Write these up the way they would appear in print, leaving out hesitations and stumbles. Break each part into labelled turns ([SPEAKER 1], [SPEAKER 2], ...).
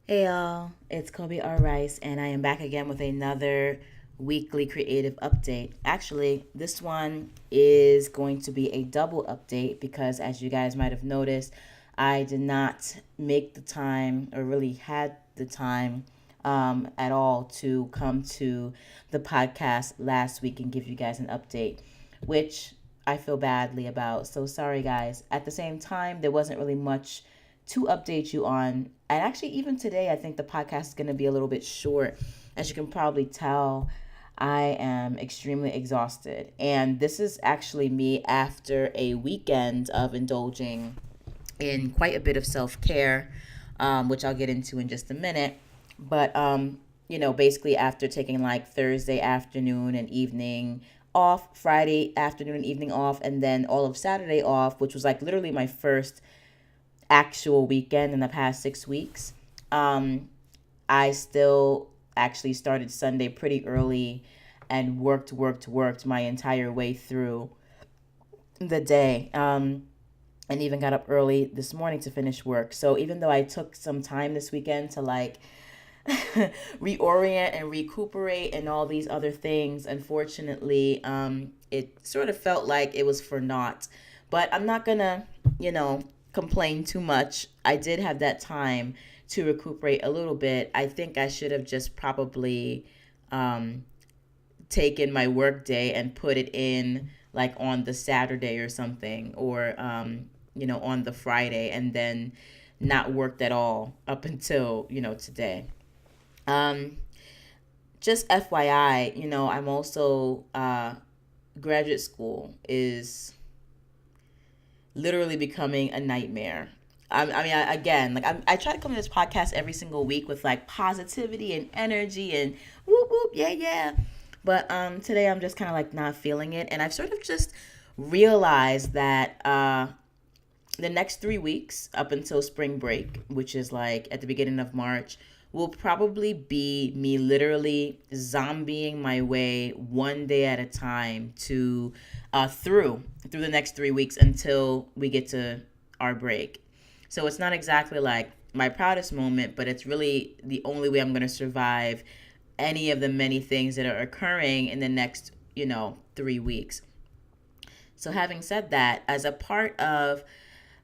[SPEAKER 1] Hey y'all, it's Kobe R. Rice, and I am back again with another weekly creative update. Actually, this one is going to be a double update because, as you guys might have noticed, I did not make the time or really had the time at all to come to the podcast last week and give you guys an update, which I feel badly about. So sorry, guys. At the same time, there wasn't really much to update you on. And actually, even today, I think the podcast is going to be a little bit short. As you can probably tell, I am extremely exhausted. And this is actually me after a weekend of indulging in quite a bit of self care, which I'll get into in just a minute. But, basically, after taking like Thursday afternoon and evening off, Friday afternoon and evening off, and then all of Saturday off, which was like literally my first actual weekend in the past 6 weeks. Um, I still actually started Sunday pretty early and worked my entire way through the day. And even got up early this morning to finish work. So even though I took some time this weekend to like reorient and recuperate and all these other things, unfortunately, it sort of felt like it was for naught. But I'm not gonna, complain too much. I did have that time to recuperate a little bit. I think I should have just probably um, taken my work day and put it in like on the Saturday or something, or on the Friday, and then not worked at all up until today. Um, just FYI, I'm also graduate school is literally becoming a nightmare. Again, like I try to come to this podcast every single week with like positivity and energy and whoop whoop yeah yeah, but today I'm just kind of like not feeling it, and I've sort of just realized that the next 3 weeks up until spring break, which is like at the beginning of March, will probably be me literally zombieing my way one day at a time to through the next 3 weeks until we get to our break. So it's not exactly like my proudest moment, but it's really the only way I'm going to survive any of the many things that are occurring in the next 3 weeks. So having said that, as a part of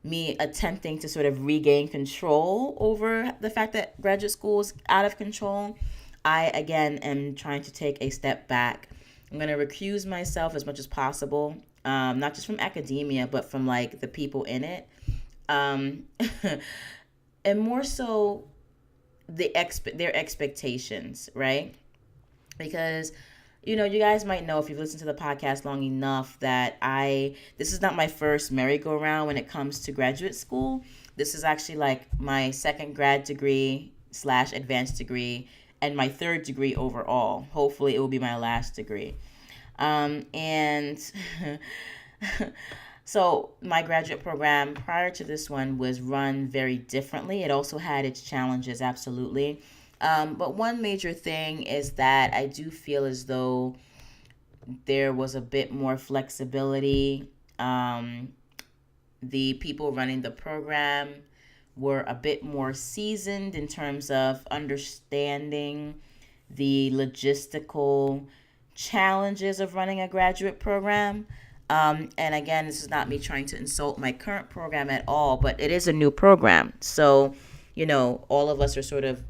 [SPEAKER 1] me attempting to sort of regain control over the fact that graduate school is out of control, I again am trying to take a step back. I'm going to recuse myself as much as possible, not just from academia, but from like the people in it. Um, and more so their expectations, right? Because you guys might know if you've listened to the podcast long enough that this is not my first merry-go-round when it comes to graduate school. This is actually like my second grad degree slash advanced degree and my third degree overall. Hopefully it will be my last degree. And so my graduate program prior to this one was run very differently. It also had its challenges, absolutely. But one major thing is that I do feel as though there was a bit more flexibility. The people running the program were a bit more seasoned in terms of understanding the logistical challenges of running a graduate program. And again, this is not me trying to insult my current program at all, but it is a new program. So, all of us are sort of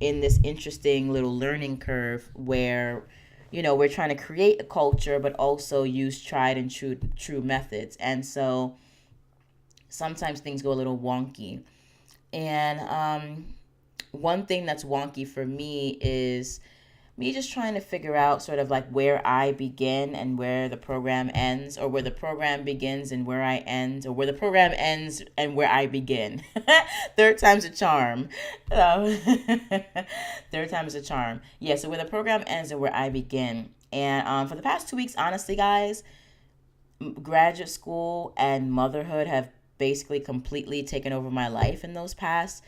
[SPEAKER 1] in this interesting little learning curve where we're trying to create a culture but also use tried and true methods, and so sometimes things go a little wonky. And one thing that's wonky for me is me just trying to figure out sort of like where I begin and where the program ends, or where the program begins and where I end, or where the program ends and where I begin. Third time's a charm. Um, third time is a charm. Yeah, so where the program ends and where I begin. And for the past 2 weeks, honestly, guys, graduate school and motherhood have basically completely taken over my life in these past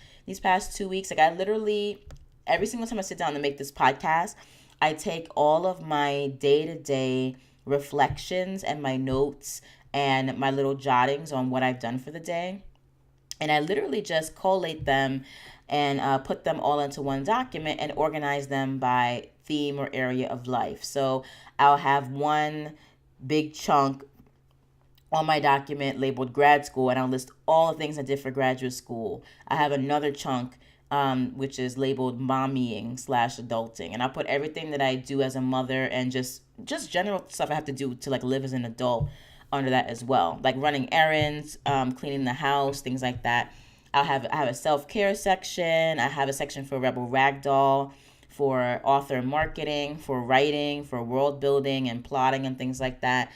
[SPEAKER 1] 2 weeks. Like I literally every single time I sit down to make this podcast, I take all of my day-to-day reflections and my notes and my little jottings on what I've done for the day, And I literally just collate them and put them all into one document and organize them by theme or area of life. So I'll have one big chunk on my document labeled grad school, and I'll list all the things I did for graduate school. I have another chunk which is labeled mommying slash adulting, and I put everything that I do as a mother and just general stuff I have to do to like live as an adult under that as well, like running errands, cleaning the house, things like that. I have a self care section. I have a section for Rebel Ragdoll, for author marketing, for writing, for world building and plotting and things like that.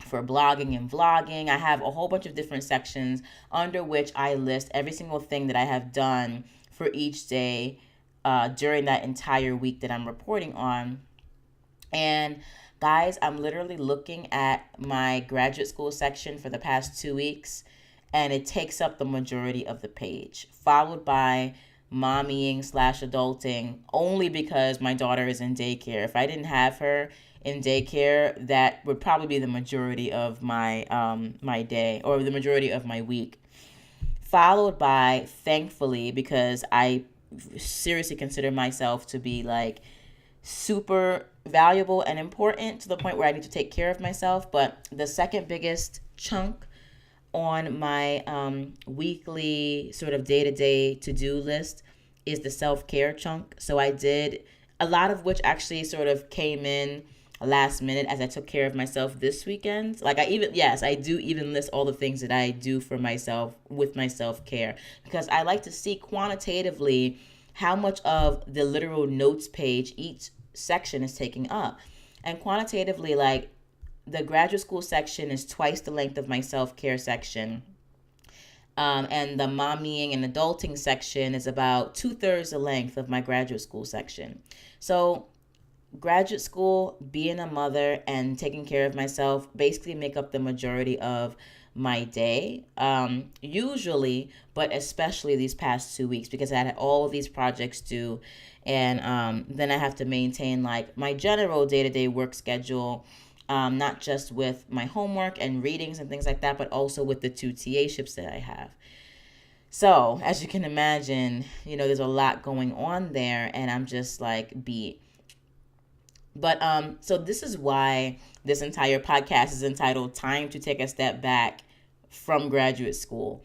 [SPEAKER 1] For blogging and vlogging. I have a whole bunch of different sections under which I list every single thing that I have done for each day during that entire week that I'm reporting on. And guys, I'm literally looking at my graduate school section for the past 2 weeks, and it takes up the majority of the page, followed by mommying slash adulting, only because my daughter is in daycare. If I didn't have her in daycare, that would probably be the majority of my day, or the majority of my week. Followed by, thankfully, because I seriously consider myself to be like super valuable and important to the point where I need to take care of myself. But the second biggest chunk on my weekly sort of day-to-day to-do list is the self-care chunk. So I did a lot of which actually sort of came in last minute as I took care of myself this weekend. Like I do even list all the things that I do for myself with my self-care, because I like to see quantitatively how much of the literal notes page each section is taking up. And quantitatively, like, the graduate school section is twice the length of my self-care section. And the mommying and adulting section is about 2/3 the length of my graduate school section. So graduate school, being a mother, and taking care of myself basically make up the majority of my day, usually, but especially these past 2 weeks, because I had all of these projects due. And then I have to maintain like my general day-to-day work schedule, not just with my homework and readings and things like that, but also with the two TA shifts that I have. So as you can imagine, there's a lot going on there, and I'm just like beat. But so this is why this entire podcast is entitled Time to Take a Step Back from Graduate School.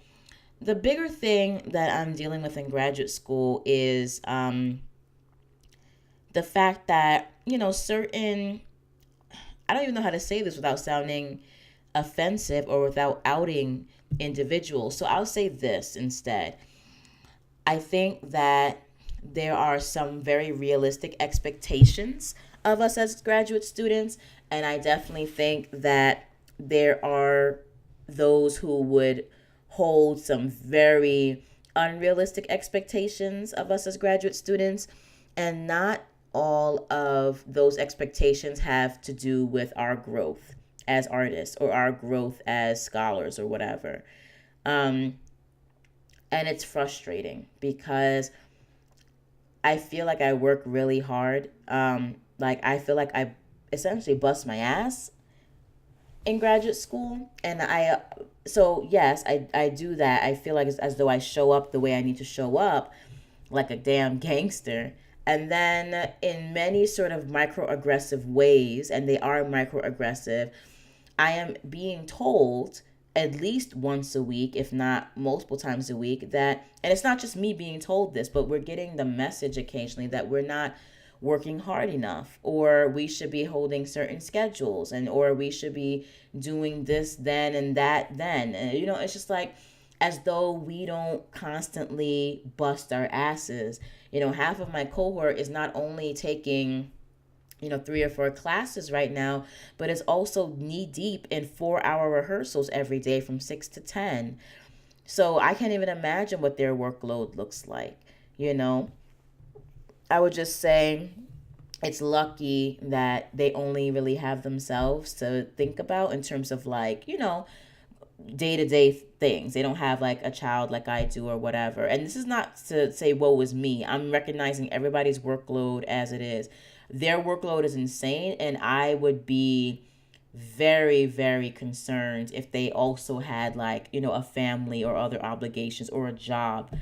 [SPEAKER 1] The bigger thing that I'm dealing with in graduate school is the fact that, certain, I don't even know how to say this without sounding offensive or without outing individuals. So I'll say this instead. I think that there are some very realistic expectations of us as graduate students, and I definitely think that there are those who would hold some very unrealistic expectations of us as graduate students, and not all of those expectations have to do with our growth as artists or our growth as scholars or whatever. And it's frustrating because I feel like I work really hard. Like I feel like I essentially bust my ass in graduate school, and so yes, I do that. I feel like it's as though I show up the way I need to show up, like a damn gangster. And then in many sort of microaggressive ways, and they are microaggressive, I am being told at least once a week, if not multiple times a week, that, and it's not just me being told this, but we're getting the message occasionally that we're not working hard enough, or we should be holding certain schedules, and or we should be doing this then and that then. And it's just like as though we don't constantly bust our asses. Half of my cohort is not only taking 3 or 4 classes right now, but it's also knee deep in 4-hour rehearsals every day from 6 to 10. So I can't even imagine what their workload looks like. I would just say it's lucky that they only really have themselves to think about in terms of like, day-to-day things. They don't have like a child like I do or whatever. And this is not to say woe is me. I'm recognizing everybody's workload as it is. Their workload is insane, and I would be very, very concerned if they also had like, a family or other obligations or a job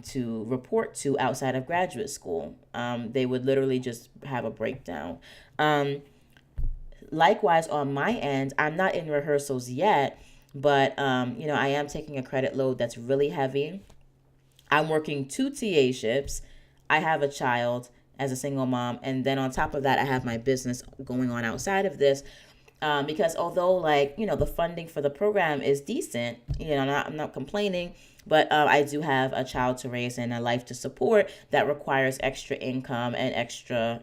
[SPEAKER 1] to report to outside of graduate school. They would literally just have a breakdown. Um, Likewise, on my end, I'm not in rehearsals yet, but I am taking a credit load that's really heavy. I'm working two TA shifts. I have a child as a single mom, and then on top of that, I have my business going on outside of this. Because although, like, the funding for the program is decent, I'm not complaining, but I do have a child to raise and a life to support that requires extra income and extra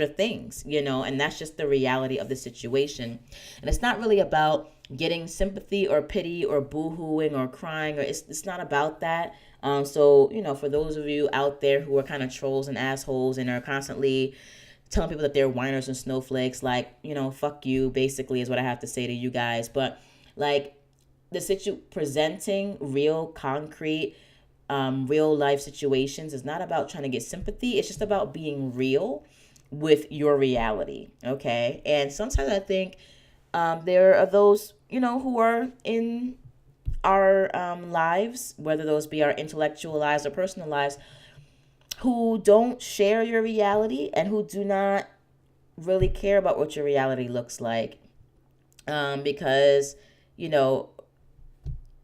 [SPEAKER 1] things, and that's just the reality of the situation. And it's not really about getting sympathy or pity or boo-hooing or crying, or it's not about that. So, for those of you out there who are kind of trolls and assholes and are constantly telling people that they're whiners and snowflakes, like, fuck you, basically, is what I have to say to you guys. But, like, presenting real, concrete, real life situations is not about trying to get sympathy. It's just about being real with your reality, okay? And sometimes I think there are those, who are in our lives, whether those be our intellectual lives or personal lives, who don't share your reality and who do not really care about what your reality looks like, because, you know,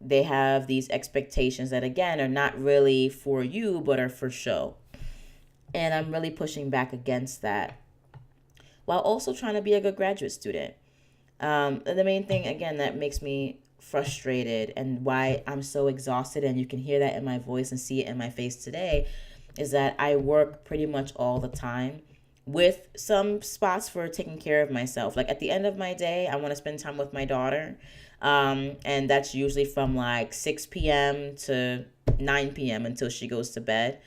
[SPEAKER 1] they have these expectations that, again, are not really for you, but are for show. And I'm really pushing back against that while also trying to be a good graduate student. And the main thing, again, that makes me frustrated and why I'm so exhausted, and you can hear that in my voice and see it in my face today, is that I work pretty much all the time with some spots for taking care of myself. Like at the end of my day, I want to spend time with my daughter. And that's usually from like 6 p.m. to 9 p.m. until she goes to bed.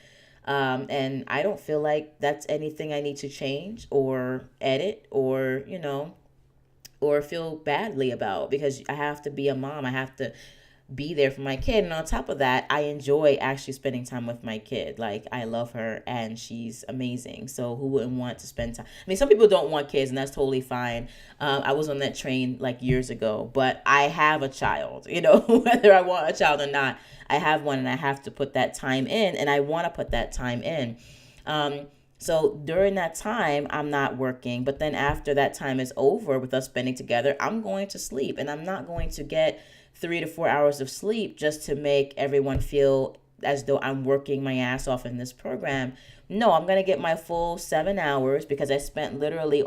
[SPEAKER 1] And I don't feel like that's anything I need to change or edit or, or feel badly about, because I have to be a mom. I have to be there for my kid. And on top of that, I enjoy actually spending time with my kid. Like, I love her and she's amazing. So who wouldn't want to spend time? I mean, some people don't want kids, and that's totally fine. I was on that train like years ago, but I have a child, whether I want a child or not, I have one, and I have to put that time in, and I want to put that time in. So during that time, I'm not working. But then after that time is over with us spending together, I'm going to sleep, and I'm not going to get 3 to 4 hours of sleep just to make everyone feel as though I'm working my ass off in this program. No, I'm going to get my full 7 hours, because I spent literally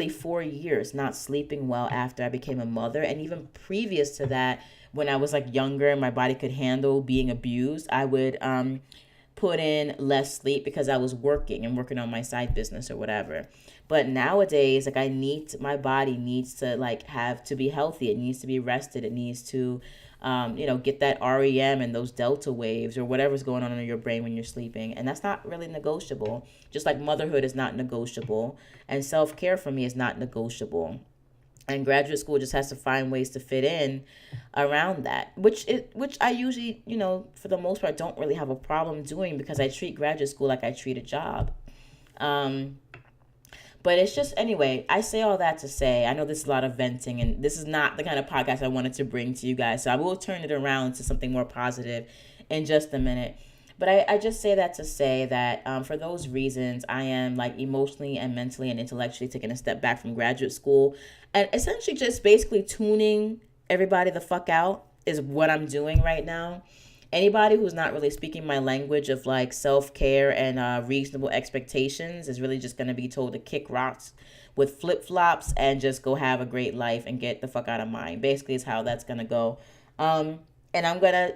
[SPEAKER 1] 4 years not sleeping well after I became a mother. And even previous to that, when I was like younger and my body could handle being abused, I would put in less sleep because I was working on my side business or whatever. But nowadays, like, my body needs to like have to be healthy. It needs to be rested. It needs to, get that REM and those delta waves or whatever's going on in your brain when you're sleeping. And that's not really negotiable. Just like motherhood is not negotiable, and self-care for me is not negotiable. And graduate school just has to find ways to fit in around that, which I usually, for the most part, don't really have a problem doing, because I treat graduate school like I treat a job. But it's just, anyway, I say all that to say, I know this is a lot of venting, and this is not the kind of podcast I wanted to bring to you guys. So I will turn it around to something more positive in just a minute. But I just say that to say that for those reasons, I am like emotionally and mentally and intellectually taking a step back from graduate school, and essentially just basically tuning everybody the fuck out is what I'm doing right now. Anybody who's not really speaking my language of like self-care and reasonable expectations is really just going to be told to kick rocks with flip-flops and just go have a great life and get the fuck out of mine. Basically is how that's going to go. And I'm going to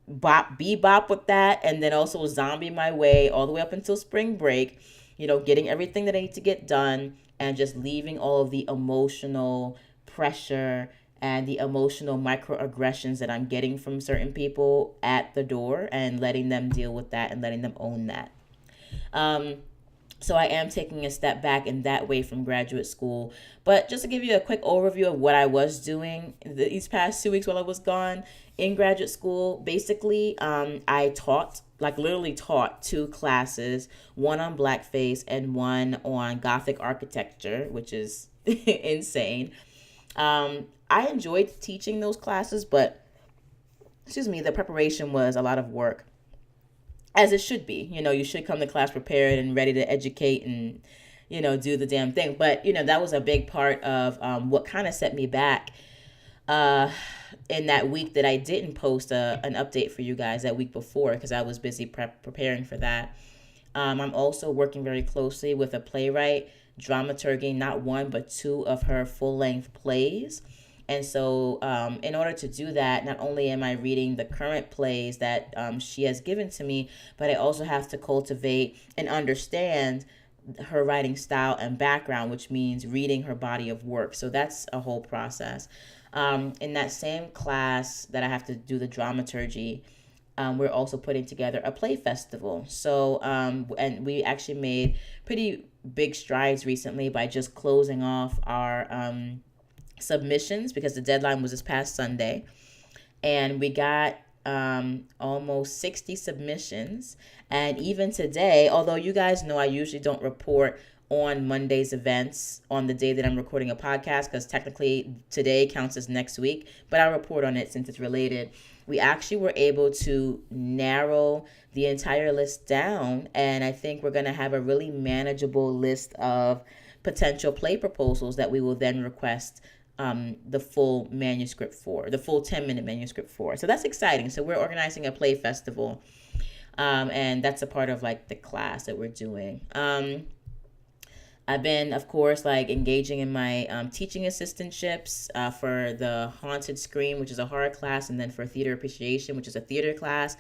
[SPEAKER 1] bebop with that, and then also zombie my way all the way up until spring break, getting everything that I need to get done, and just leaving all of the emotional pressure and the emotional microaggressions that I'm getting from certain people at the door, and letting them deal with that and letting them own that. So I am taking a step back in that way from graduate school. But just to give you a quick overview of what I was doing these past 2 weeks while I was gone in graduate school, basically, I literally taught 2 classes, one on blackface and one on Gothic architecture, which is insane. I enjoyed teaching those classes, but the preparation was a lot of work, as it should be. You should come to class prepared and ready to educate and, do the damn thing. But, that was a big part of what kind of set me back uh, in that week that I didn't post an update for you guys that week before because I was busy preparing for that. I'm also working very closely with a playwright, dramaturging not one, but two of her full length plays. And so, in order to do that, not only am I reading the current plays that she has given to me, but I also have to cultivate and understand her writing style and background, which means reading her body of work. So that's a whole process. In that same class that I have to do the dramaturgy, we're also putting together a play festival. So, and we actually made pretty big strides recently by just closing off our submissions because the deadline was this past Sunday. And we got almost 60 submissions. And even today, although you guys know I usually don't report on Monday's events on the day that I'm recording a podcast because technically today counts as next week, but I'll report on it since it's related. We actually were able to narrow the entire list down, and I think we're going to have a really manageable list of potential play proposals that we will then request the full manuscript for, the full 10-minute manuscript for. So that's exciting. So we're organizing a play festival, and that's a part of like the class that we're doing. I've been, of course, like engaging in my teaching assistantships for the Haunted Scream, which is a horror class, and then for Theater Appreciation, which is a theater class.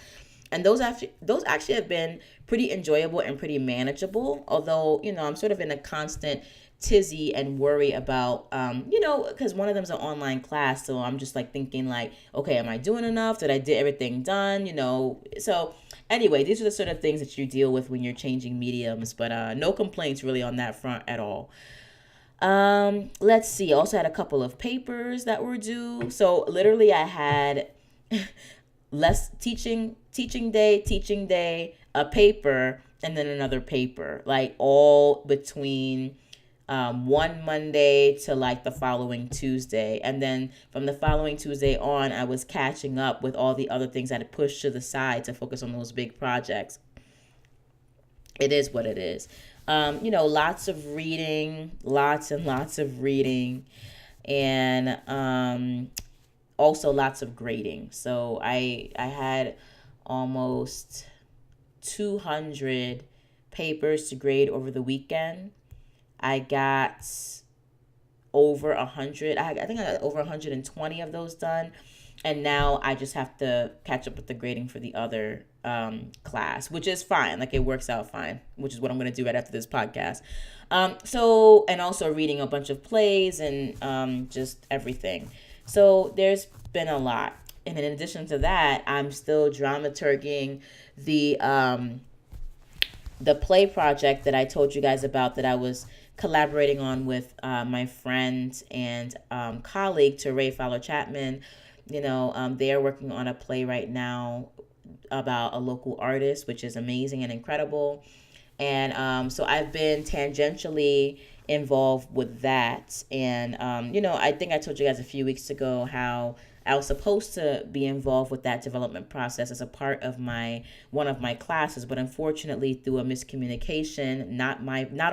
[SPEAKER 1] And those actually have been pretty enjoyable and pretty manageable. Although, I'm sort of in a constant tizzy and worry about, because one of them's an online class. So I'm just like thinking like, okay, am I doing enough? Did I get everything done? So anyway, these are the sort of things that you deal with when you're changing mediums, but no complaints really on that front at all. Let's see. Also had a couple of papers that were due. So literally I had less teaching day, a paper, and then another paper, like all between one Monday to like the following Tuesday. And then from the following Tuesday on, I was catching up with all the other things I had pushed to the side to focus on those big projects. It is what it is. Lots of reading, lots and lots of reading, and also lots of grading. So I had almost 200 papers to grade over the weekend. I got over 100. I think I got over 120 of those done. And now I just have to catch up with the grading for the other class, which is fine. Like it works out fine, which is what I'm going to do right after this podcast. And also reading a bunch of plays and just everything. So there's been a lot. And in addition to that, I'm still dramaturging the play project that I told you guys about that I was collaborating on with my friend and colleague, Teray Fowler Chapman. They are working on a play right now about a local artist, which is amazing and incredible. And so I've been tangentially involved with that. And, I think I told you guys a few weeks ago how I was supposed to be involved with that development process as a part of one of my classes, but unfortunately through a miscommunication, not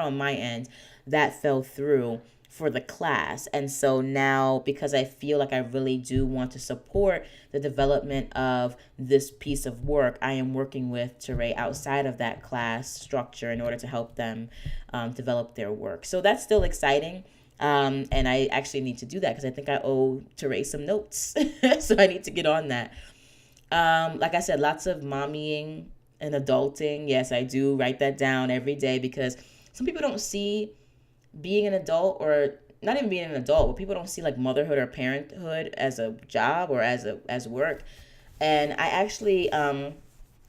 [SPEAKER 1] on my end, that fell through for the class. And so now, because I feel like I really do want to support the development of this piece of work, I am working with Teray outside of that class structure in order to help them develop their work. So that's still exciting. And I actually need to do that because I think I owe Teray some notes. So I need to get on that. Like I said, lots of mommying and adulting. Yes, I do write that down every day because some people don't see being an adult, or not even being an adult, but people don't see like motherhood or parenthood as a job or as work. And I actually,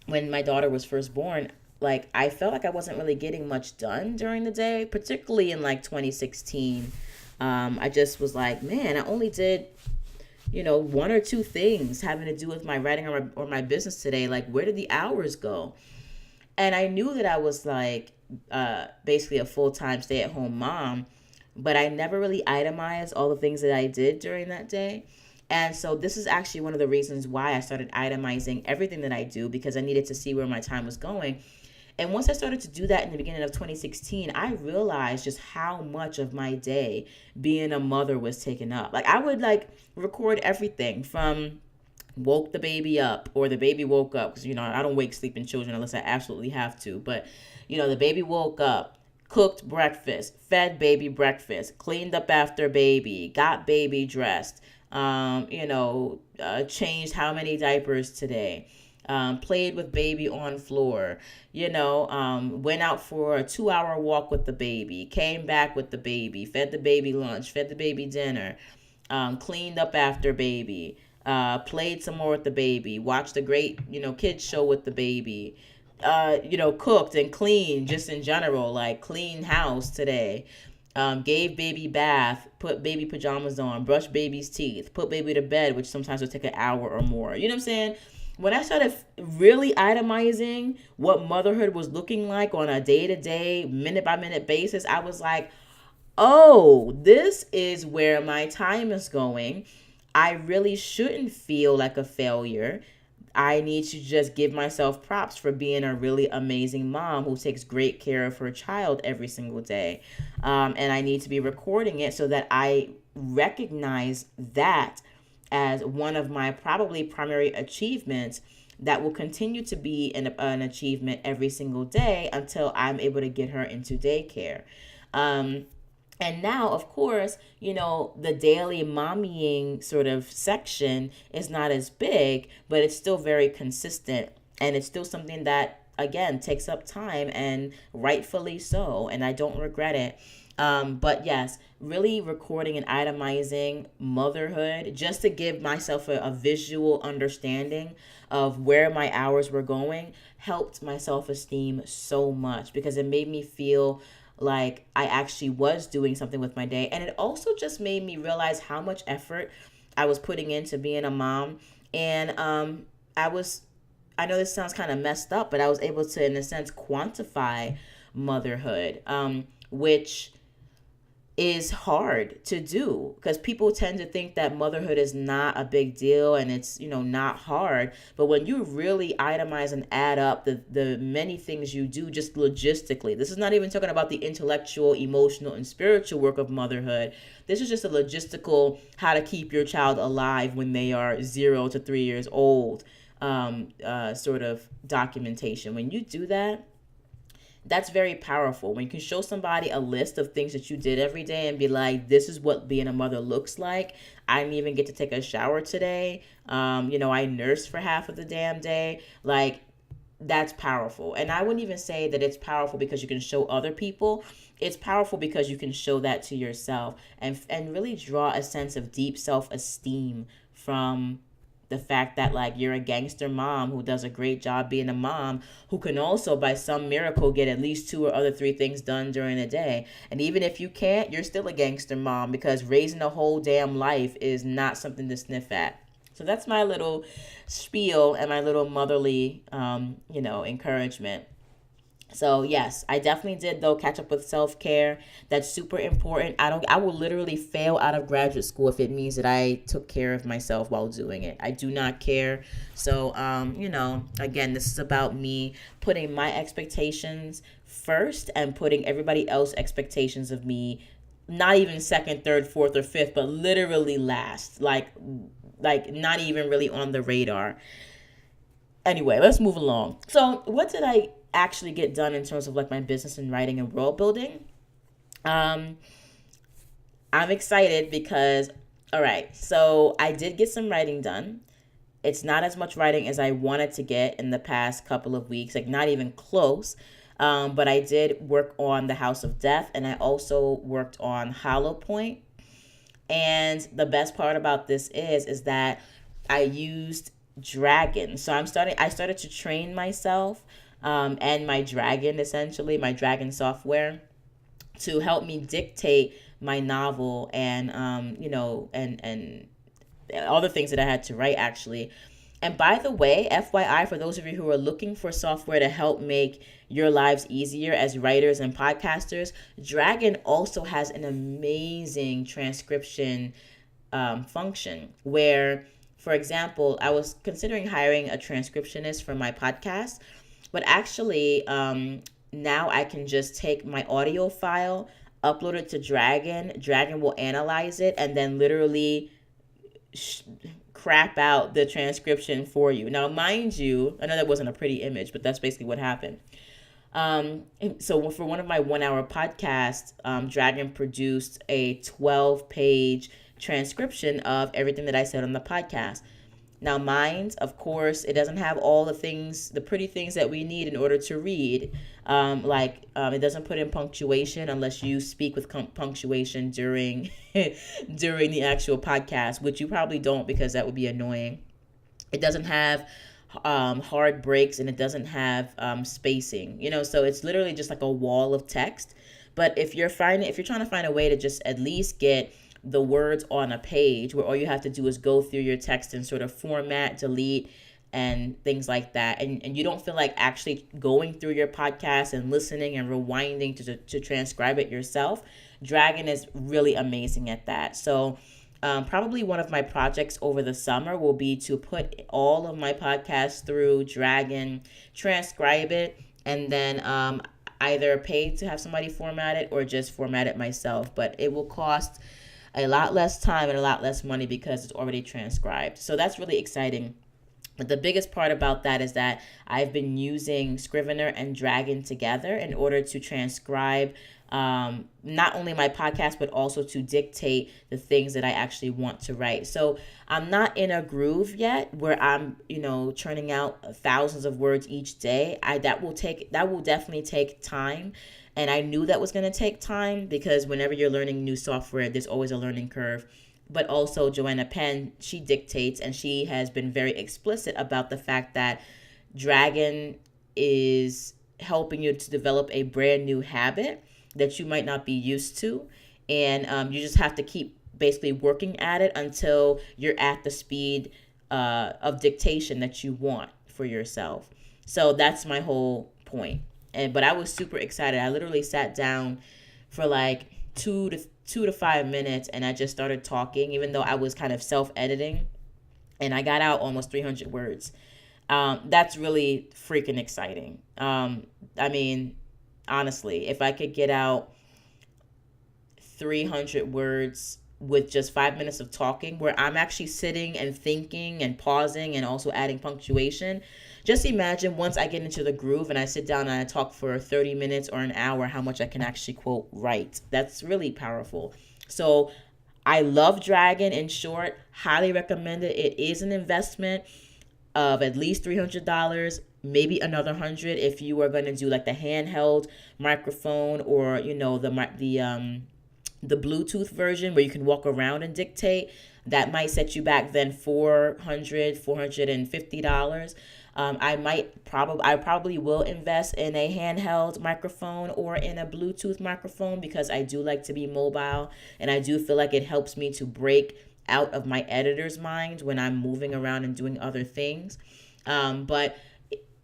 [SPEAKER 1] when my daughter was first born, like I felt like I wasn't really getting much done during the day, particularly in like 2016. I just was like, man, I only did, one or two things having to do with my writing or my business today. Like, where did the hours go? And I knew that I was like, basically a full-time stay-at-home mom, but I never really itemized all the things that I did during that day. And so this is actually one of the reasons why I started itemizing everything that I do, because I needed to see where my time was going. And once I started to do that in the beginning of 2016, I realized just how much of my day being a mother was taken up. Like I would like record everything from woke the baby up, or the baby woke up, because I don't wake sleeping children unless I absolutely have to. But the baby woke up, cooked breakfast, fed baby breakfast, cleaned up after baby, got baby dressed, changed how many diapers today, played with baby on floor, went out for a 2-hour walk with the baby, came back with the baby, fed the baby lunch, fed the baby dinner, cleaned up after baby, played some more with the baby, watched a great, kids show with the baby, cooked and cleaned just in general, like clean house today, gave baby bath, put baby pajamas on, brushed baby's teeth, put baby to bed, which sometimes would take an hour or more. You know what I'm saying? When I started really itemizing what motherhood was looking like on a day-to-day, minute-by-minute basis, I was like, oh, this is where my time is going. I really shouldn't feel like a failure. I need to just give myself props for being a really amazing mom who takes great care of her child every single day. And I need to be recording it so that I recognize that as one of my probably primary achievements that will continue to be an achievement every single day until I'm able to get her into daycare. And now, of course, the daily mommying sort of section is not as big, but it's still very consistent. And it's still something that, again, takes up time, and rightfully so. And I don't regret it. But yes, really recording and itemizing motherhood just to give myself a visual understanding of where my hours were going helped my self-esteem so much, because it made me feel like I actually was doing something with my day. And it also just made me realize how much effort I was putting into being a mom. And I know this sounds kind of messed up, but I was able to, in a sense, quantify motherhood, which is hard to do, because people tend to think that motherhood is not a big deal and it's not hard. But when you really itemize and add up the many things you do just logistically, this is not even talking about the intellectual, emotional, and spiritual work of motherhood. This is just a logistical how to keep your child alive when they are 0 to 3 years old, sort of documentation. When you do that, that's very powerful. When you can show somebody a list of things that you did every day and be like, this is what being a mother looks like. I didn't even get to take a shower today. I nursed for half of the damn day. Like, that's powerful. And I wouldn't even say that it's powerful because you can show other people. It's powerful because you can show that to yourself and really draw a sense of deep self-esteem from the fact that, like, you're a gangster mom who does a great job being a mom, who can also by some miracle get at least 2 or other 3 things done during the day. And even if you can't, you're still a gangster mom, because raising a whole damn life is not something to sniff at. So that's my little spiel and my little motherly encouragement. So yes, I definitely did though catch up with self-care. That's super important. I will literally fail out of graduate school if it means that I took care of myself while doing it. I do not care. So again, this is about me putting my expectations first and putting everybody else's expectations of me not even second, third, fourth, or fifth, but literally last. Like not even really on the radar. Anyway, let's move along. So what did I actually get done in terms of like my business and writing and world building? I'm excited because, all right, so I did get some writing done. It's not as much writing as I wanted to get in the past couple of weeks, like not even close. But I did work on the House of Death, and I also worked on Hollow Point. And the best part about this is that I used Dragon. So I started to train myself and my Dragon, essentially, my Dragon software, to help me dictate my novel and and all the things that I had to write, actually. And by the way, FYI, for those of you who are looking for software to help make your lives easier as writers and podcasters, Dragon also has an amazing transcription function where, for example, I was considering hiring a transcriptionist for my podcast, but actually, now I can just take my audio file, upload it to Dragon. Dragon will analyze it and then literally crap out the transcription for you. Now, mind you, I know that wasn't a pretty image, but that's basically what happened. So for one of my 1 hour podcasts, Dragon produced a 12-page transcription of everything that I said on the podcast. Now, mine, of course, it doesn't have all the things, the pretty things that we need in order to read. It doesn't put in punctuation unless you speak with punctuation during during the actual podcast, which you probably don't because that would be annoying. It doesn't have hard breaks, and it doesn't have spacing. So it's literally just like a wall of text. But if you're trying to find a way to just at least get the words on a page where all you have to do is go through your text and sort of format, delete, and things like that, and you don't feel like actually going through your podcast and listening and rewinding to transcribe it yourself, Dragon is really amazing at that. So probably one of my projects over the summer will be to put all of my podcasts through Dragon, transcribe it, and then either pay to have somebody format it or just format it myself. But it will cost a lot less time and a lot less money because it's already transcribed. So that's really exciting. But the biggest part about that is that I've been using Scrivener and Dragon together in order to transcribe not only my podcast, but also to dictate the things that I actually want to write. So I'm not in a groove yet where I'm, churning out thousands of words each day. That will definitely take time. And I knew that was going to take time because whenever you're learning new software, there's always a learning curve. But also Joanna Penn, she dictates, and she has been very explicit about the fact that Dragon is helping you to develop a brand new habit that you might not be used to. And you just have to keep basically working at it until you're at the speed of dictation that you want for yourself. So that's my whole point. But I was super excited. I literally sat down for like 2 to 5 minutes and I just started talking, even though I was kind of self-editing, and I got out almost 300 words. That's really freaking exciting. Honestly, if I could get out 300 words with just 5 minutes of talking, where I'm actually sitting and thinking and pausing and also adding punctuation, just imagine once I get into the groove and I sit down and I talk for 30 minutes or an hour, how much I can actually quote write. That's really powerful. So I love Dragon. In short, highly recommend it. It is an investment of at least $300, maybe another 100 if you are going to do like the handheld microphone or the Bluetooth version where you can walk around and dictate. That might set you back then $450. I probably will invest in a handheld microphone or in a Bluetooth microphone because I do like to be mobile, and I do feel like it helps me to break out of my editor's mind when I'm moving around and doing other things. But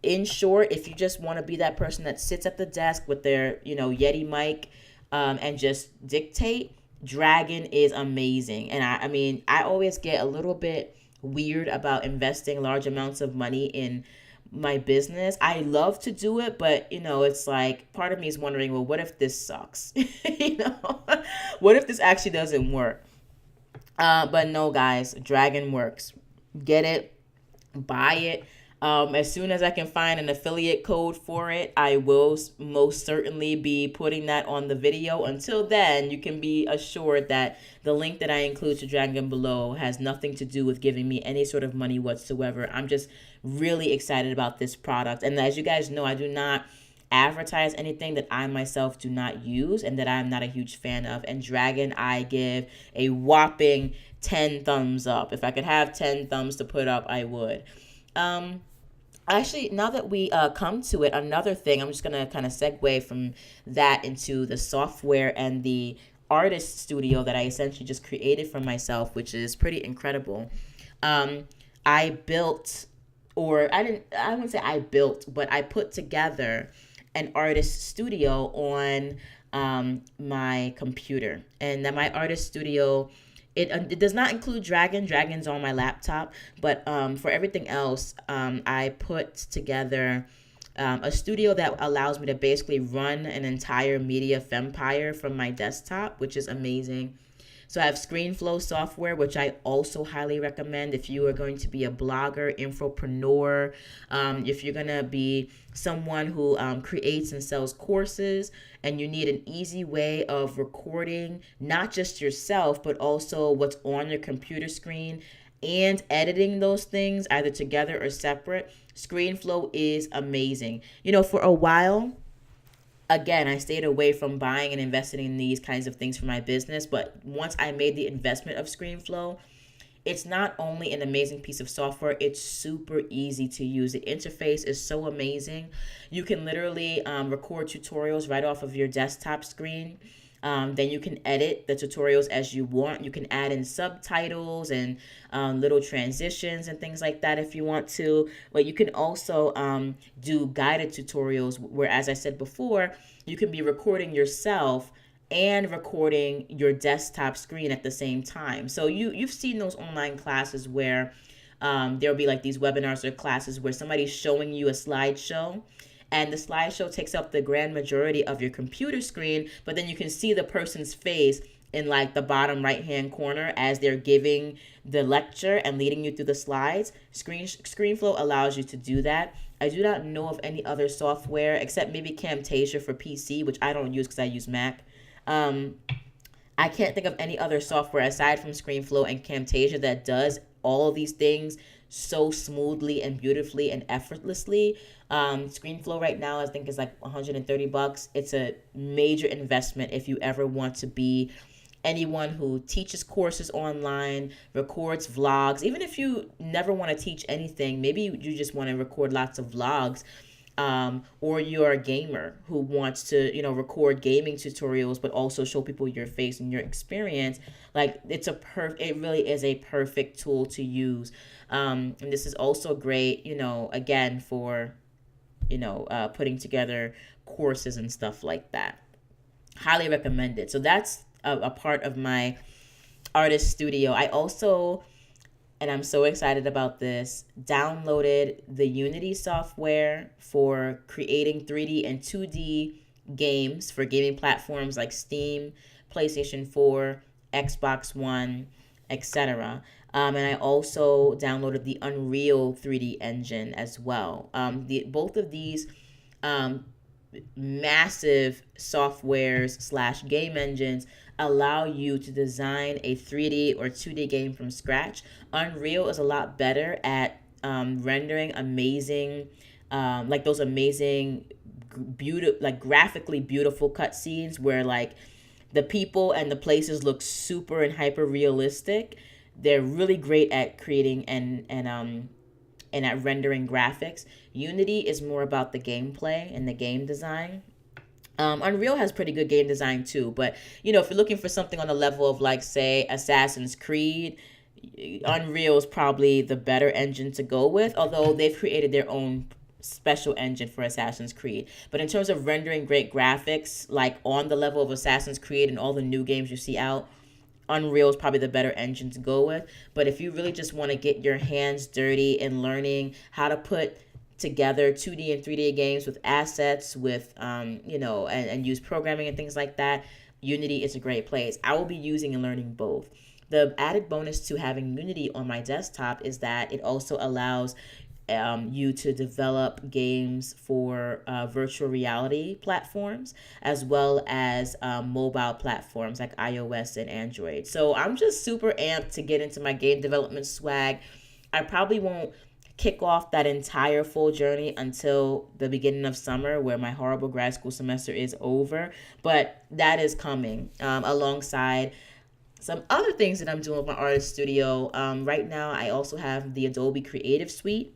[SPEAKER 1] in short, if you just want to be that person that sits at the desk with their, Yeti mic and just dictate, Dragon is amazing. And I always get a little bit weird about investing large amounts of money in my business. I love to do it, but it's like part of me is wondering, well, what if this sucks? What if this actually doesn't work? But no, guys, Dragon works. Get it, buy it. As soon as I can find an affiliate code for it, I will most certainly be putting that on the video. Until then, you can be assured that the link that I include to Dragon below has nothing to do with giving me any sort of money whatsoever. I'm just really excited about this product. And as you guys know, I do not advertise anything that I myself do not use and that I'm not a huge fan of. And Dragon, I give a whopping 10 thumbs up. If I could have 10 thumbs to put up, I would. Actually, now that we come to it, another thing, I'm just going to kind of segue from that into the software and the artist studio that I essentially just created for myself, which is pretty incredible. I built or I wouldn't say I built, but I put together an artist studio on my computer. And that my artist studio, it does not include Dragon's on my laptop, but for everything else, I put together a studio that allows me to basically run an entire media empire from my desktop, which is amazing. So I have ScreenFlow software, which I also highly recommend if you are going to be a blogger, infopreneur, if you're going to be someone who creates and sells courses, and you need an easy way of recording not just yourself, but also what's on your computer screen and editing those things either together or separate. ScreenFlow is amazing. For a while, again, I stayed away from buying and investing in these kinds of things for my business. But once I made the investment of ScreenFlow, it's not only an amazing piece of software, it's super easy to use. The interface is so amazing. You can literally record tutorials right off of your desktop screen. Then you can edit the tutorials as you want. You can add in subtitles and little transitions and things like that if you want to. But you can also do guided tutorials where, as I said before, you can be recording yourself and recording your desktop screen at the same time. So you've seen those online classes where there'll be like these webinars or classes where somebody's showing you a slideshow, and the slideshow takes up the grand majority of your computer screen, but then you can see the person's face in like the bottom right hand corner as they're giving the lecture and leading you through the slides. ScreenFlow allows you to do that. I do not know of any other software except maybe Camtasia for PC, which I don't use because I use Mac. I can't think of any other software aside from ScreenFlow and Camtasia that does all of these things so smoothly and beautifully and effortlessly. ScreenFlow right now I think is like $130. It's a major investment if you ever want to be anyone who teaches courses online, records vlogs. Even if you never want to teach anything, maybe you just want to record lots of vlogs. Or you're a gamer who wants to, record gaming tutorials, but also show people your face and your experience. Like it really is a perfect tool to use. And this is also great, again, for, putting together courses and stuff like that. Highly recommend it. So that's a part of my artist studio. I also, and I'm so excited about this, downloaded the Unity software for creating 3D and 2D games for gaming platforms like Steam, PlayStation 4, Xbox One, etc. And I also downloaded the Unreal 3D engine as well. Both of these massive softwares / game engines allow you to design a 3D or 2D game from scratch. Unreal is a lot better at rendering amazing, like those amazing, graphically beautiful cutscenes where like the people and the places look super and hyper realistic. They're really great at creating and at rendering graphics. Unity is more about the gameplay and the game design. Unreal has pretty good game design too, but if you're looking for something on the level of like say Assassin's Creed, Unreal is probably the better engine to go with, although they've created their own special engine for Assassin's Creed. But in terms of rendering great graphics, like on the level of Assassin's Creed and all the new games you see out, Unreal is probably the better engine to go with. But if you really just want to get your hands dirty in learning how to put together 2D and 3D games with assets, with and use programming and things like that, Unity is a great place. I will be using and learning both. The added bonus to having Unity on my desktop is that it also allows you to develop games for virtual reality platforms as well as mobile platforms like iOS and Android. So I'm just super amped to get into my game development swag. I probably won't kick off that entire full journey until the beginning of summer, where my horrible grad school semester is over, but that is coming alongside some other things that I'm doing with my artist studio. Right now I also have the Adobe Creative Suite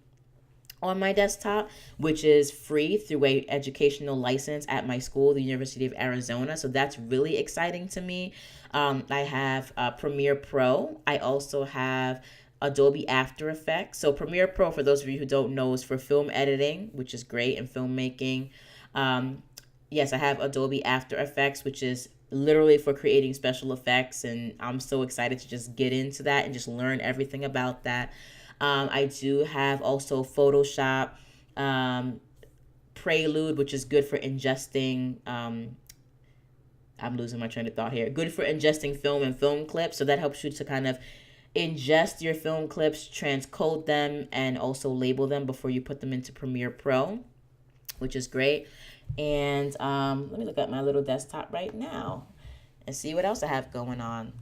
[SPEAKER 1] on my desktop, which is free through a educational license at my school, the University of Arizona. So that's really exciting to me. I have Premiere Pro. I also have Adobe After Effects. So Premiere Pro, for those of you who don't know, is for film editing, which is great, and filmmaking. Um, yes, I have Adobe After Effects, which is literally for creating special effects, and I'm so excited to just get into that and just learn everything about that. I do have also Photoshop, um, Prelude, which is good for ingesting. I'm losing my train of thought here. Good for ingesting film and film clips. So that helps you to kind of ingest your film clips, transcode them, and also label them before you put them into Premiere Pro, which is great. And let me look at my little desktop right now and see what else I have going on.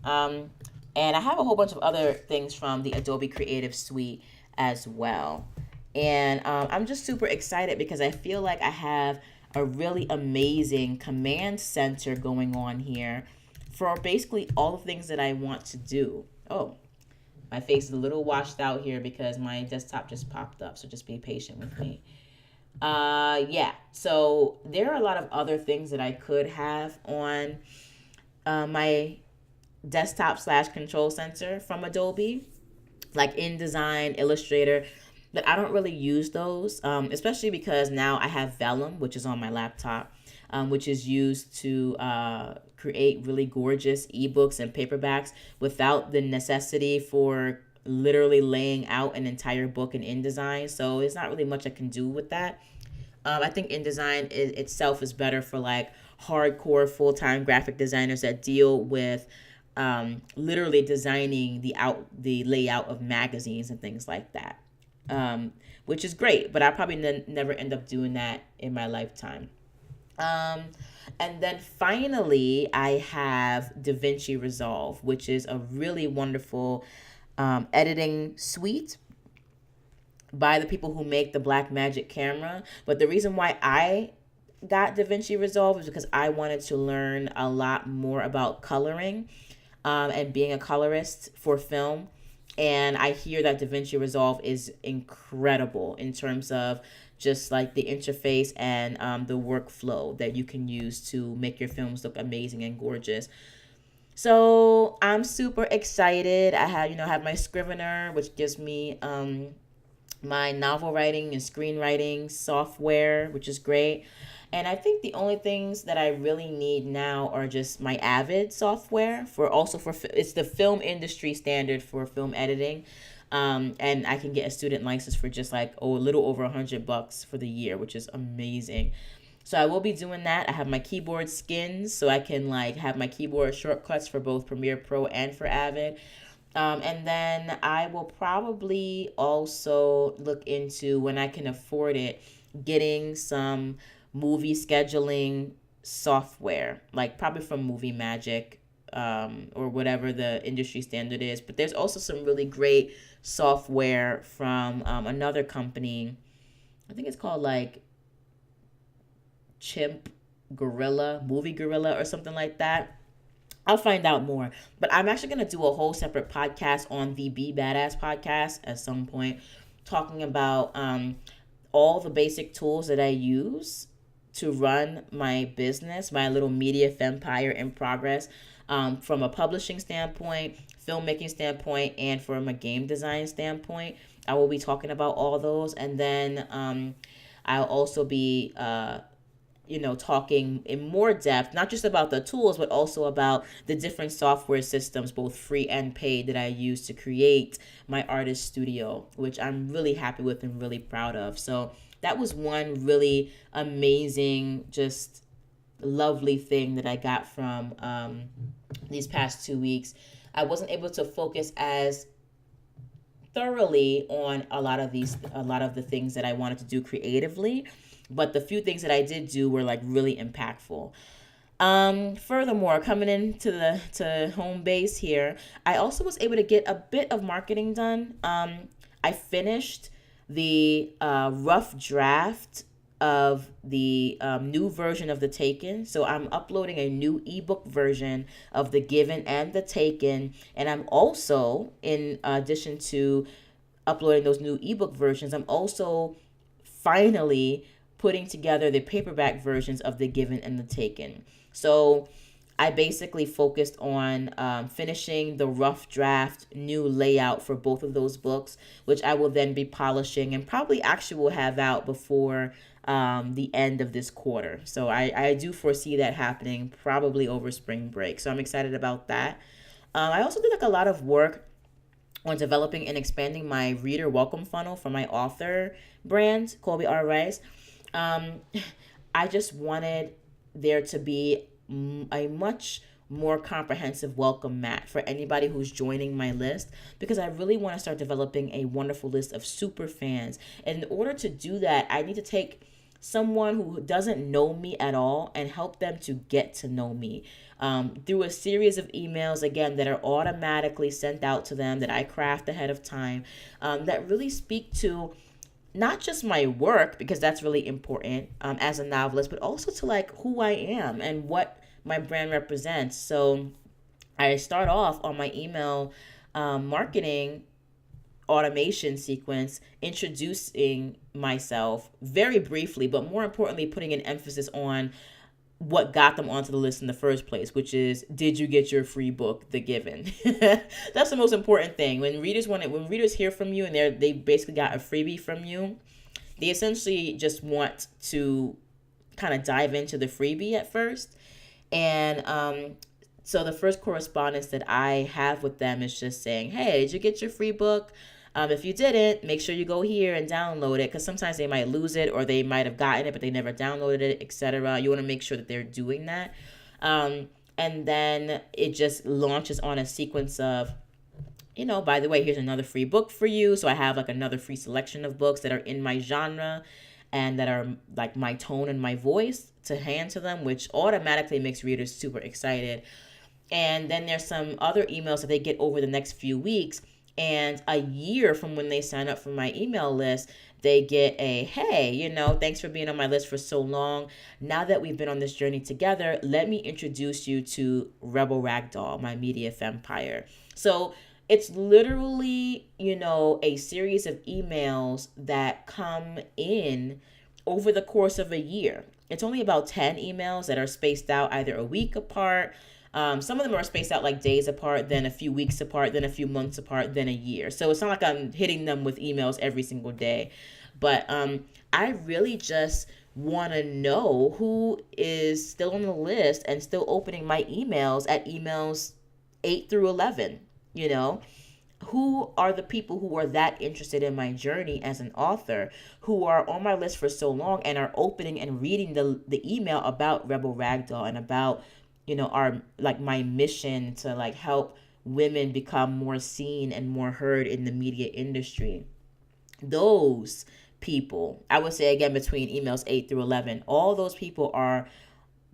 [SPEAKER 1] And I have a whole bunch of other things from the Adobe Creative Suite as well. And I'm just super excited because I feel like I have a really amazing command center going on here for basically all the things that I want to do. Oh, my face is a little washed out here because my desktop just popped up, so just be patient with me. Yeah, so there are a lot of other things that I could have on my desktop slash control center from Adobe, like InDesign, Illustrator, but I don't really use those, especially because now I have Vellum, which is on my laptop, which is used to create really gorgeous ebooks and paperbacks without the necessity for literally laying out an entire book in InDesign. So it's not really much I can do with that. I think InDesign itself is better for like hardcore full-time graphic designers that deal with literally designing the layout of magazines and things like that, which is great. But I probably never end up doing that in my lifetime. Um, and then finally, I have DaVinci Resolve, which is a really wonderful editing suite by the people who make the Blackmagic camera. But the reason why I got DaVinci Resolve is because I wanted to learn a lot more about coloring and being a colorist for film. And I hear that DaVinci Resolve is incredible in terms of just like the interface and the workflow that you can use to make your films look amazing and gorgeous. So I'm super excited. I have my Scrivener, which gives me my novel writing and screenwriting software, which is great. And I think the only things that I really need now are just my Avid software for it's the film industry standard for film editing. And I can get a student license for just like a little over $100 for the year, which is amazing. So I will be doing that. I have my keyboard skins, so I can like have my keyboard shortcuts for both Premiere Pro and for Avid. And then I will probably also look into, when I can afford it, getting some movie scheduling software, like probably from Movie Magic, or whatever the industry standard is. But there's also some really great software from another company. I think it's called like Chimp Gorilla, Movie Gorilla, or something like that. I'll find out more. But I'm actually going to do a whole separate podcast on the Be Badass podcast at some point, talking about all the basic tools that I use to run my business, my little media empire in progress, from a publishing standpoint, filmmaking standpoint, and from a game design standpoint. I will be talking about all those. And then I'll also be talking in more depth, not just about the tools, but also about the different software systems, both free and paid, that I use to create my artist studio, which I'm really happy with and really proud of. So that was one really amazing, just lovely thing that I got from these past 2 weeks. I wasn't able to focus as thoroughly on a lot of the things that I wanted to do creatively, but the few things that I did do were like really impactful. Furthermore, coming into to home base here, I also was able to get a bit of marketing done. I finished the rough draft of the new version of The Taken. So I'm uploading a new ebook version of The Given and The Taken. And I'm also, in addition to uploading those new ebook versions, I'm also finally putting together the paperback versions of The Given and The Taken. So I basically focused on finishing the rough draft new layout for both of those books, which I will then be polishing and probably actually will have out before the end of this quarter. So I do foresee that happening probably over spring break. So I'm excited about that. I also did like a lot of work on developing and expanding my reader welcome funnel for my author brand, Colby R. Rice. Um, I just wanted there to be a much more comprehensive welcome mat for anybody who's joining my list, because I really want to start developing a wonderful list of super fans. And in order to do that, I need to take someone who doesn't know me at all and help them to get to know me through a series of emails, again, that are automatically sent out to them, that I craft ahead of time, that really speak to not just my work, because that's really important as a novelist, but also to like who I am and what my brand represents. So I start off on my email marketing automation sequence introducing myself very briefly, but more importantly, putting an emphasis on what got them onto the list in the first place, which is, did you get your free book, The Given? That's the most important thing. When readers hear from you and they basically got a freebie from you, they essentially just want to kind of dive into the freebie at first. And so the first correspondence that I have with them is just saying, hey, did you get your free book? If you didn't, make sure you go here and download it, because sometimes they might lose it, or they might have gotten it but they never downloaded it, etc. You want to make sure that they're doing that. And then it just launches on a sequence of, by the way, here's another free book for you. So I have like another free selection of books that are in my genre and that are like my tone and my voice to hand to them, which automatically makes readers super excited. And then there's some other emails that they get over the next few weeks. And a year from when they sign up for my email list, they get a, hey, thanks for being on my list for so long. Now that we've been on this journey together, let me introduce you to Rebel Ragdoll, my media empire. So it's literally, a series of emails that come in over the course of a year. It's only about 10 emails that are spaced out either a week apart. Some of them are spaced out like days apart, then a few weeks apart, then a few months apart, then a year. So it's not like I'm hitting them with emails every single day. But I really just want to know who is still on the list and still opening my emails at emails 8 through 11, Who are the people who are that interested in my journey as an author, who are on my list for so long and are opening and reading the email about Rebel Ragdoll and about our like my mission to like help women become more seen and more heard in the media industry. Those people, I would say again, between emails 8 through 11, all those people are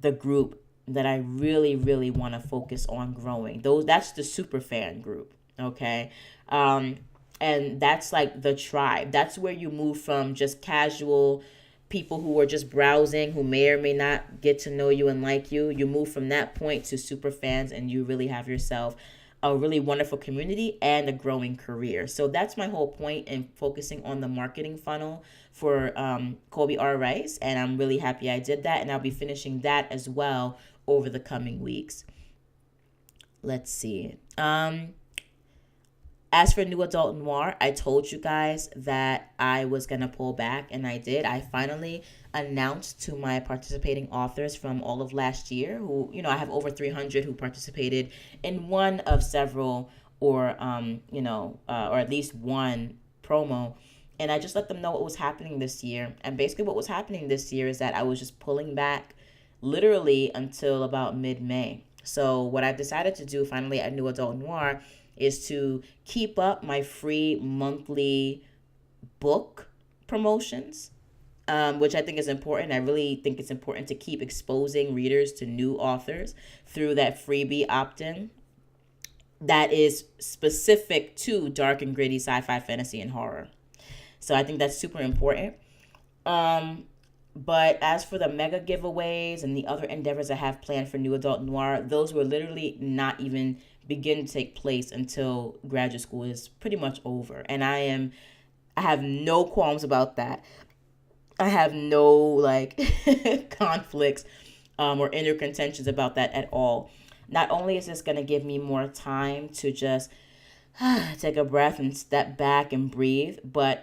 [SPEAKER 1] the group that I really, really want to focus on growing. That's the super fan group. Okay. And that's like the tribe. That's where you move from just casual people who are just browsing, who may or may not get to know you and like you. You move from that point to super fans, and you really have yourself a really wonderful community and a growing career. So that's my whole point in focusing on the marketing funnel for Colby R. Rice. And I'm really happy I did that. And I'll be finishing that as well over the coming weeks. Let's see. As for New Adult Noir, I told you guys that I was going to pull back, and I did. I finally announced to my participating authors from all of last year, who, I have over 300 who participated in one of several or at least one promo. And I just let them know what was happening this year. And basically what was happening this year is that I was just pulling back literally until about mid-May. So what I've decided to do finally at New Adult Noir is to keep up my free monthly book promotions, which I think is important. I really think it's important to keep exposing readers to new authors through that freebie opt-in that is specific to dark and gritty sci-fi, fantasy, and horror. So I think that's super important. But as for the mega giveaways and the other endeavors I have planned for New Adult Noir, those will literally not even begin to take place until graduate school is pretty much over. And I have no qualms about that. I have no conflicts or inner contentions about that at all. Not only is this going to give me more time to just take a breath and step back and breathe, but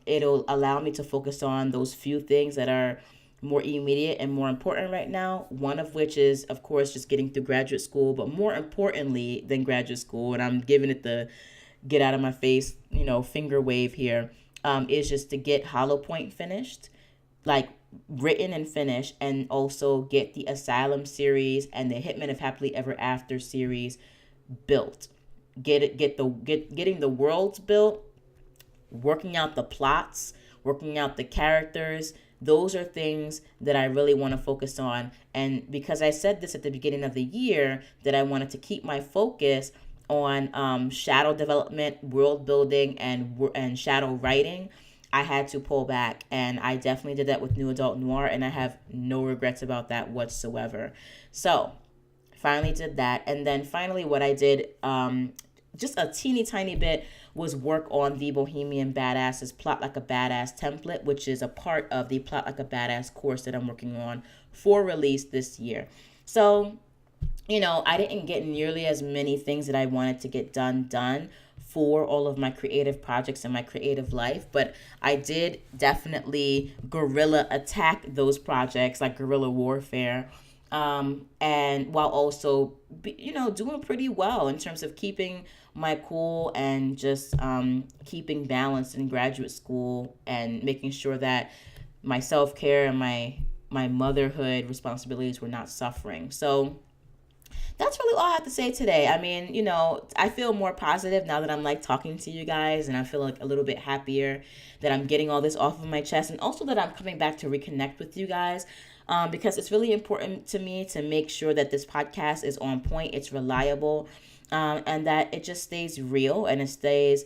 [SPEAKER 1] it'll allow me to focus on those few things that are more immediate and more important right now. One of which is, of course, just getting through graduate school, but more importantly than graduate school, and I'm giving it the get out of my face, finger wave here, is just to get Hollow Point finished, like written and finished, and also get the Asylum series and the Hitman of Happily Ever After series built. Getting the worlds built, working out the plots, working out the characters. Those are things that I really want to focus on. And because I said this at the beginning of the year, that I wanted to keep my focus on shadow development, world building, and shadow writing, I had to pull back. And I definitely did that with New Adult Noir, and I have no regrets about that whatsoever. So finally did that. And then finally what I did, just a teeny tiny bit, was work on the Bohemian Badass's Plot Like a Badass template, which is a part of the Plot Like a Badass course that I'm working on for release this year. So, I didn't get nearly as many things that I wanted to get done for all of my creative projects and my creative life, but I did definitely guerrilla attack those projects, like guerrilla warfare, and while also doing pretty well in terms of keeping my cool and just keeping balance in graduate school and making sure that my self-care and my motherhood responsibilities were not suffering. So that's really all I have to say today. I mean, I feel more positive now that I'm like talking to you guys, and I feel like a little bit happier that I'm getting all this off of my chest, and also that I'm coming back to reconnect with you guys. Because it's really important to me to make sure that this podcast is on point, it's reliable, and that it just stays real, and it stays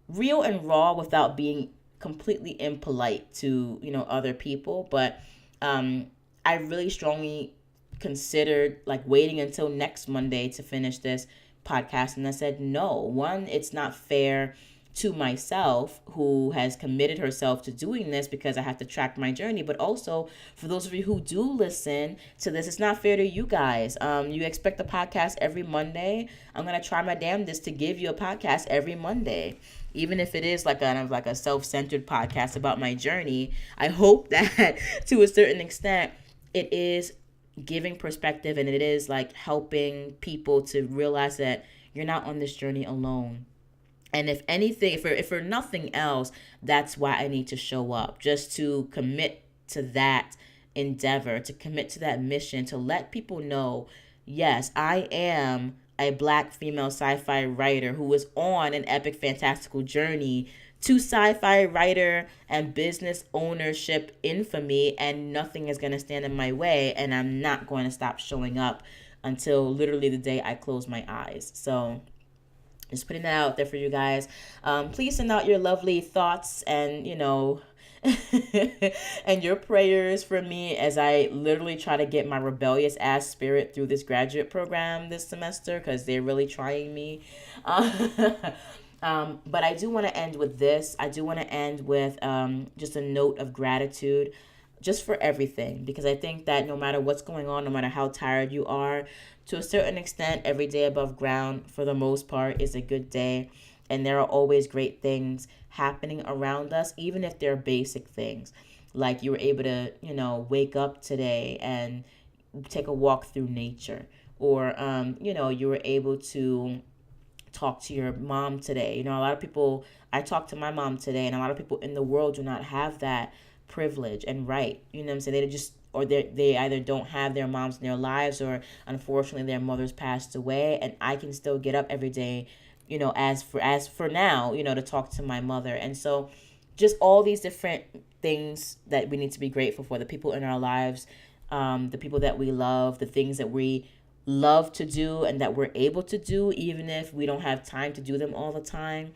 [SPEAKER 1] real and raw without being completely impolite to, other people. But I really strongly considered like waiting until next Monday to finish this podcast, and I said no. One, it's not fair to myself, who has committed herself to doing this, because I have to track my journey. But also for those of you who do listen to this, it's not fair to you guys. You expect a podcast every Monday. I'm gonna try my damnedest to give you a podcast every Monday, even if it is like a self-centered podcast about my journey. I hope that to a certain extent it is giving perspective, and it is like helping people to realize that you're not on this journey alone. And if anything, if for nothing else, that's why I need to show up, just to commit to that endeavor, to commit to that mission, to let people know, yes, I am a Black female sci-fi writer who is on an epic, fantastical journey to sci-fi writer and business ownership infamy, and nothing is going to stand in my way, and I'm not going to stop showing up until literally the day I close my eyes. So just putting that out there for you guys. Please send out your lovely thoughts and, and your prayers for me as I literally try to get my rebellious ass spirit through this graduate program this semester, because they're really trying me. But I do want to end with this. I do want to end with just a note of gratitude, just for everything, because I think that no matter what's going on, no matter how tired you are, to a certain extent, every day above ground, for the most part, is a good day. And there are always great things happening around us, even if they're basic things. Like you were able to, wake up today and take a walk through nature. Or, you were able to talk to your mom today. A lot of people, I talked to my mom today, and a lot of people in the world do not have that privilege and right. You know what I'm saying? They either don't have their moms in their lives, or unfortunately their mothers passed away, and I can still get up every day, as for now, to talk to my mother. And so just all these different things that we need to be grateful for, the people in our lives, the people that we love, the things that we love to do and that we're able to do, even if we don't have time to do them all the time.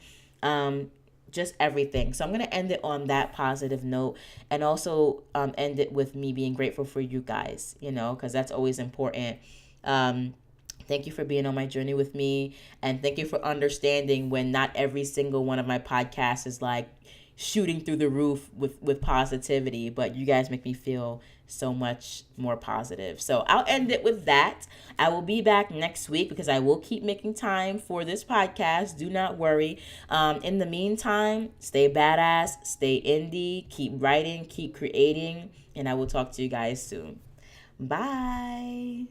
[SPEAKER 1] Just everything. So I'm going to end it on that positive note, and also end it with me being grateful for you guys, because that's always important. Thank you for being on my journey with me, and thank you for understanding when not every single one of my podcasts is like shooting through the roof with positivity, but you guys make me feel so much more positive. So I'll end it with that. I will be back next week because I will keep making time for this podcast. Do not worry. In the meantime, stay badass, stay indie, keep writing, keep creating, and I will talk to you guys soon. Bye.